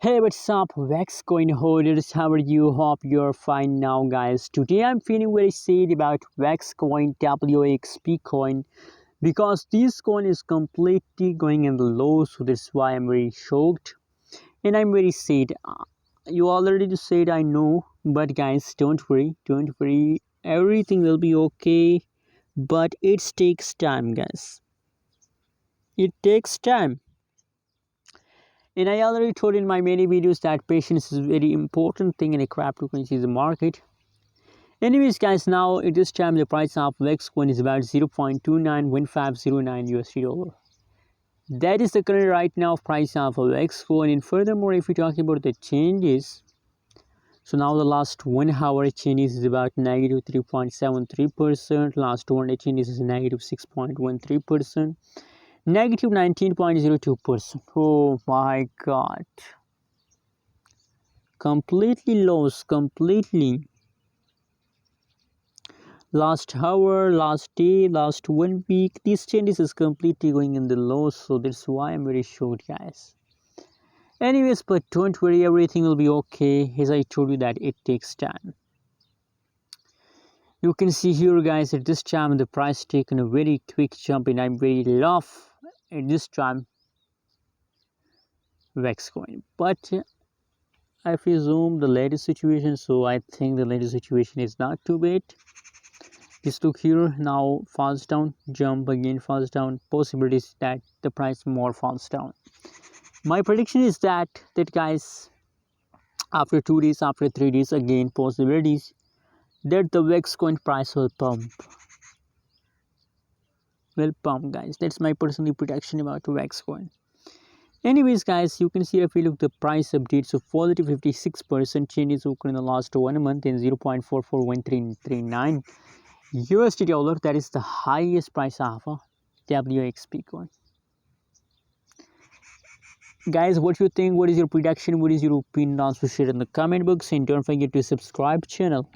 Hey, what's up, WAXP Coin holders? How are you? Hope you're fine now, guys. Today I'm feeling very sad about WAXP Coin, WAXP Coin, because this coin is completely going in the low, so that's why I'm very shocked and I'm very sad. You already said, I know, but guys, don't worry, everything will be okay. But it takes time, guys. It takes time. And I already told in my many videos that patience is a very important thing in a cryptocurrency market. Anyways, guys, now at this time the price of WAXP Coin is about 0.291509 USD dollar. That is the current right now price of WAXP Coin. And furthermore, if we talk about the changes, so now the last 1 hour changes is about negative 3.73%. Last 1 day changes is negative 6.13%. Negative 19.02%. Oh my god. Completely lost, completely. Last hour, last day, last 1 week, these changes is completely going in the lows, so that's why I'm very shocked, guys. Anyways, but don't worry, everything will be okay. As I told you that it takes time. You can see here, guys, at this time the price taken a very quick jump, and I'm very love at this time WAXP Coin. But if we zoom the latest situation, so I think the latest situation is not too bad. This look here, now falls down, jump again, falls down. Possibilities that the price more falls down. My prediction is that guys, after 2 days, after 3 days, again possibilities that the WAXP Coin price will pump. Guys. That's my personal prediction about WAXP Coin. Anyways, guys, you can see if we look the price update, so positive 56% changes occurred in the last 1 month in 0.441339 USD dollar. That is the highest price of a WAXP Coin. Guys, what you think? What is your prediction? What is your opinion? Also share in the comment box, and don't forget to subscribe channel.